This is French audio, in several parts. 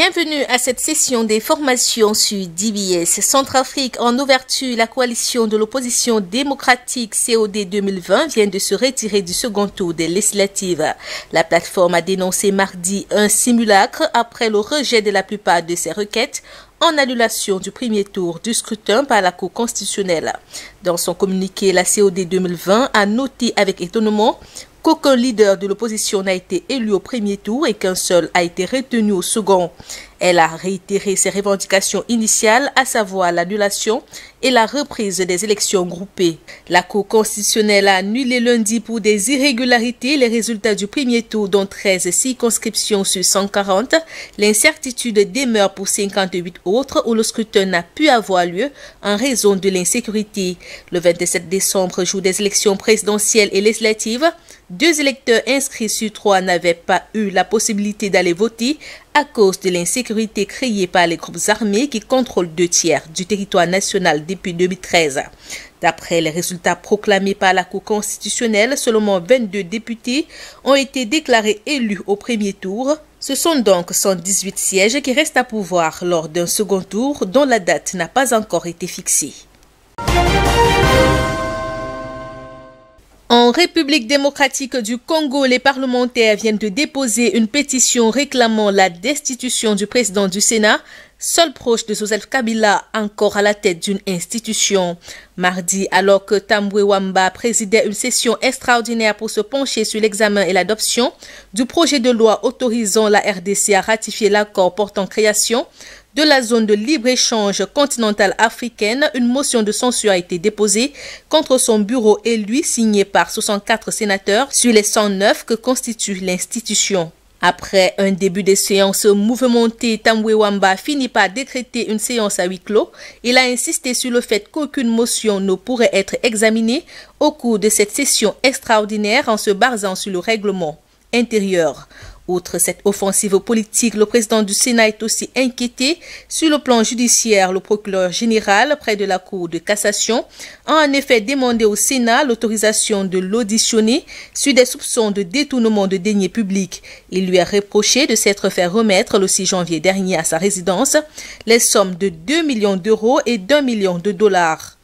Bienvenue à cette session des formations sur DBS. Centrafrique en ouverture, la coalition de l'opposition démocratique COD 2020 vient de se retirer du second tour des législatives. La plateforme a dénoncé mardi un simulacre après le rejet de la plupart de ses requêtes en annulation du premier tour du scrutin par la Cour constitutionnelle. Dans son communiqué, la COD 2020 a noté avec étonnement qu'aucun leader de l'opposition n'a été élu au premier tour et qu'un seul a été retenu au second. Elle a réitéré ses revendications initiales, à savoir l'annulation et la reprise des élections groupées. La Cour constitutionnelle a annulé lundi pour des irrégularités les résultats du premier tour, dont 13 circonscriptions sur 140. L'incertitude demeure pour 58 autres où le scrutin n'a pu avoir lieu en raison de l'insécurité. Le 27 décembre, jour des élections présidentielles et législatives, 2 électeurs inscrits sur 3 n'avaient pas eu la possibilité d'aller voter à cause de l'insécurité créée par les groupes armés qui contrôlent 2/3 du territoire national depuis 2013. D'après les résultats proclamés par la Cour constitutionnelle, seulement 22 députés ont été déclarés élus au premier tour. Ce sont donc 118 sièges qui restent à pourvoir lors d'un second tour dont la date n'a pas encore été fixée. En République démocratique du Congo, les parlementaires viennent de déposer une pétition réclamant la destitution du président du Sénat, seul proche de Joseph Kabila, encore à la tête d'une institution. Mardi, alors que Tambwe Wamba présidait une session extraordinaire pour se pencher sur l'examen et l'adoption du projet de loi autorisant la RDC à ratifier l'accord portant création de la zone de libre-échange continentale africaine, une motion de censure a été déposée contre son bureau élu, signée par 64 sénateurs sur les 109 que constitue l'institution. Après un début de séance mouvementée, Tambwe Wamba finit par décréter une séance à huis clos. Il a insisté sur le fait qu'aucune motion ne pourrait être examinée au cours de cette session extraordinaire en se basant sur le règlement intérieur. Outre cette offensive politique, le président du Sénat est aussi inquiété sur le plan judiciaire. Le procureur général, près de la Cour de cassation, a en effet demandé au Sénat l'autorisation de l'auditionner sur des soupçons de détournement de deniers publics. Il lui a reproché de s'être fait remettre le 6 janvier dernier à sa résidence les sommes de 2 millions d'euros et d'1 million de dollars.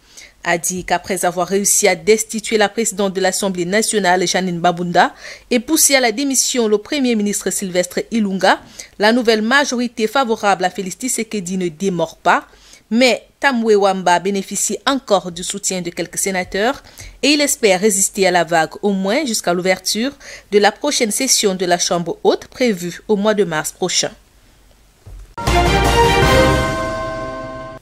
A dit qu'après avoir réussi à destituer la présidente de l'Assemblée nationale, Janine Babunda, et poussé à la démission le premier ministre Sylvestre Ilunga, la nouvelle majorité favorable à Félix Tshisekedi ne démord pas, mais Tambwe Wamba bénéficie encore du soutien de quelques sénateurs et il espère résister à la vague au moins jusqu'à l'ouverture de la prochaine session de la Chambre haute prévue au mois de mars prochain.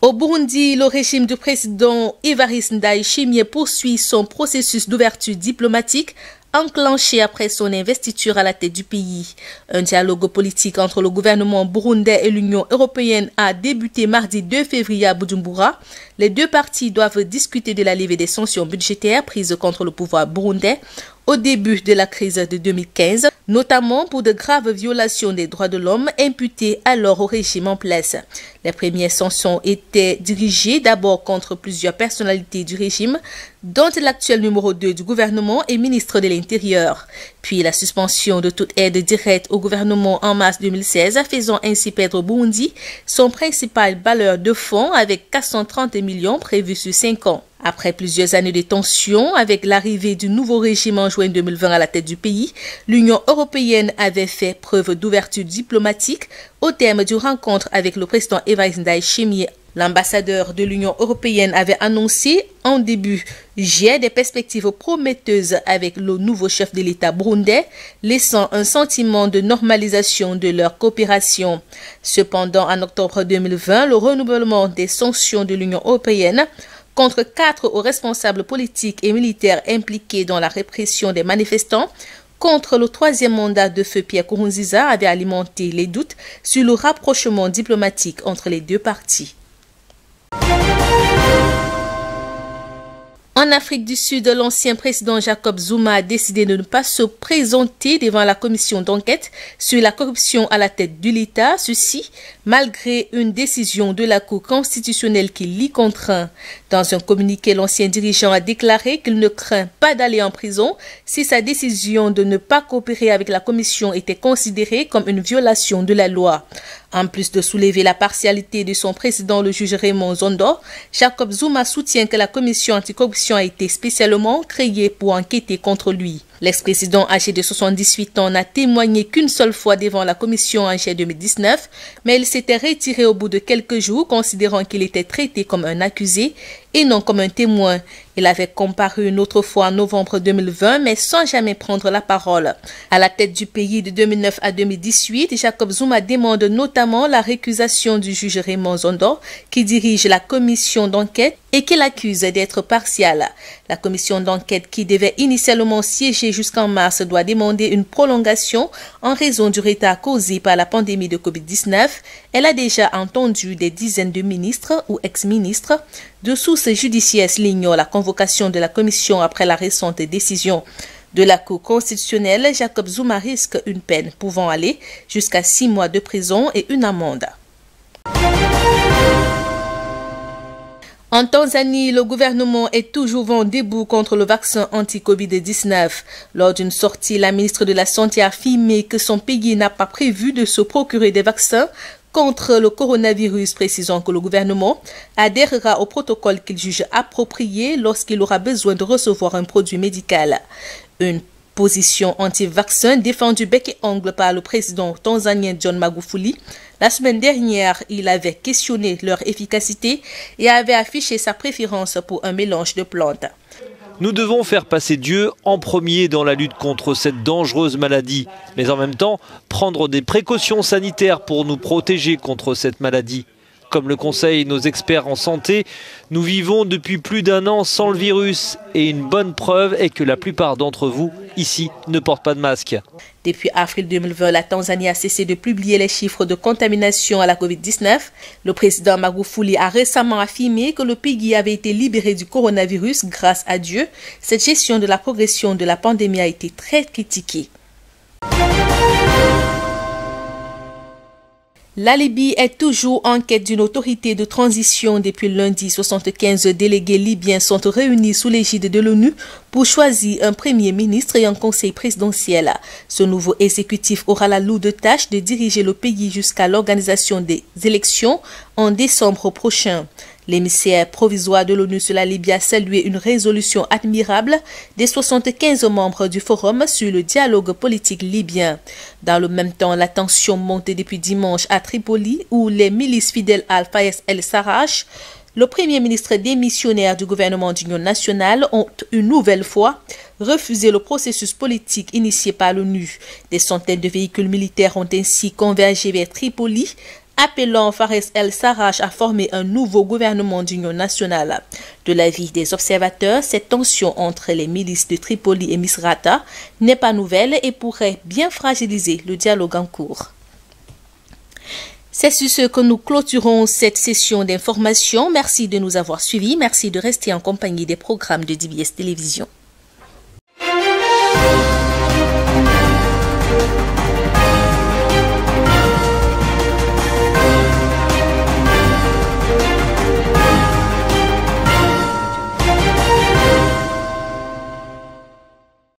Au Burundi, le régime du président Evariste Ndayishimiye poursuit son processus d'ouverture diplomatique enclenché après son investiture à la tête du pays. Un dialogue politique entre le gouvernement burundais et l'Union européenne a débuté mardi 2 février à Bujumbura. Les deux parties doivent discuter de la levée des sanctions budgétaires prises contre le pouvoir burundais au début de la crise de 2015, notamment pour de graves violations des droits de l'homme imputées alors au régime en place. Les premières sanctions étaient dirigées d'abord contre plusieurs personnalités du régime, dont l'actuel numéro 2 du gouvernement et ministre de l'Intérieur. Puis la suspension de toute aide directe au gouvernement en mars 2016, faisant ainsi perdre au Burundi son principal bailleur de fonds avec 430 millions prévus sur 5 ans. Après plusieurs années de tensions, avec l'arrivée du nouveau régime en juin 2020 à la tête du pays, l'Union européenne avait fait preuve d'ouverture diplomatique au terme d'une rencontre avec le président Evariste Ndayishimiye. L'ambassadeur de l'Union européenne avait annoncé en début juillet des perspectives prometteuses avec le nouveau chef de l'État burundais, laissant un sentiment de normalisation de leur coopération. Cependant, en octobre 2020, le renouvellement des sanctions de l'Union européenne contre 4 hauts responsables politiques et militaires impliqués dans la répression des manifestants contre le 3e mandat de feu Pierre Nkurunziza avait alimenté les doutes sur le rapprochement diplomatique entre les deux parties. En Afrique du Sud, l'ancien président Jacob Zuma a décidé de ne pas se présenter devant la commission d'enquête sur la corruption à la tête de l'État, ceci malgré une décision de la Cour constitutionnelle qui l'y contraint. Dans un communiqué, l'ancien dirigeant a déclaré qu'il ne craint pas d'aller en prison si sa décision de ne pas coopérer avec la commission était considérée comme une violation de la loi. En plus de soulever la partialité de son président, le juge Raymond Zondo, Jacob Zuma soutient que la commission anticorruption a été spécialement créée pour enquêter contre lui. L'ex-président âgé de 78 ans n'a témoigné qu'une seule fois devant la commission en juillet 2019, mais il s'était retiré au bout de quelques jours, considérant qu'il était traité comme un accusé et non comme un témoin. Il avait comparu une autre fois en novembre 2020, mais sans jamais prendre la parole. À la tête du pays de 2009 à 2018, Jacob Zuma demande notamment la récusation du juge Raymond Zondo, qui dirige la commission d'enquête et qui l'accuse d'être partial. La commission d'enquête, qui devait initialement siéger jusqu'en mars, doit demander une prolongation en raison du retard causé par la pandémie de Covid-19. Elle a déjà entendu des dizaines de ministres ou ex-ministres. De sources judiciaires l'ignorent la convocation de la commission après la récente décision de la Cour constitutionnelle. Jacob Zuma risque une peine pouvant aller jusqu'à 6 mois de prison et une amende. En Tanzanie, le gouvernement est toujours vent debout contre le vaccin anti-Covid-19. Lors d'une sortie, la ministre de la Santé a affirmé que son pays n'a pas prévu de se procurer des vaccins contre le coronavirus, précisant que le gouvernement adhérera au protocole qu'il juge approprié lorsqu'il aura besoin de recevoir un produit médical. Une position anti-vaccin défendue bec et ongle par le président tanzanien John Magufuli. La semaine dernière, il avait questionné leur efficacité et avait affiché sa préférence pour un mélange de plantes. Nous devons faire passer Dieu en premier dans la lutte contre cette dangereuse maladie, mais en même temps prendre des précautions sanitaires pour nous protéger contre cette maladie. Comme le conseillent nos experts en santé, nous vivons depuis plus d'1 an sans le virus et une bonne preuve est que la plupart d'entre vous, ici, ne portent pas de masque. Depuis avril 2020, la Tanzanie a cessé de publier les chiffres de contamination à la Covid-19. Le président Magufuli a récemment affirmé que le pays avait été libéré du coronavirus grâce à Dieu. Cette gestion de la progression de la pandémie a été très critiquée. La Libye est toujours en quête d'une autorité de transition. Depuis lundi, 75 délégués libyens sont réunis sous l'égide de l'ONU pour choisir un premier ministre et un conseil présidentiel. Ce nouveau exécutif aura la lourde tâche de diriger le pays jusqu'à l'organisation des élections en décembre prochain. L'émissaire provisoire de l'ONU sur la Libye a salué une résolution admirable des 75 membres du Forum sur le dialogue politique libyen. Dans le même temps, la tension monte depuis dimanche à Tripoli, où les milices fidèles à Fayez el-Sarraj, le premier ministre démissionnaire du gouvernement d'union nationale, ont une nouvelle fois refusé le processus politique initié par l'ONU. Des centaines de véhicules militaires ont ainsi convergé vers Tripoli, appelant Fayez el-Sarraj à former un nouveau gouvernement d'union nationale. De l'avis des observateurs, cette tension entre les milices de Tripoli et Misrata n'est pas nouvelle et pourrait bien fragiliser le dialogue en cours. C'est sur ce que nous clôturons cette session d'information. Merci de nous avoir suivis. Merci de rester en compagnie des programmes de DBS Télévision.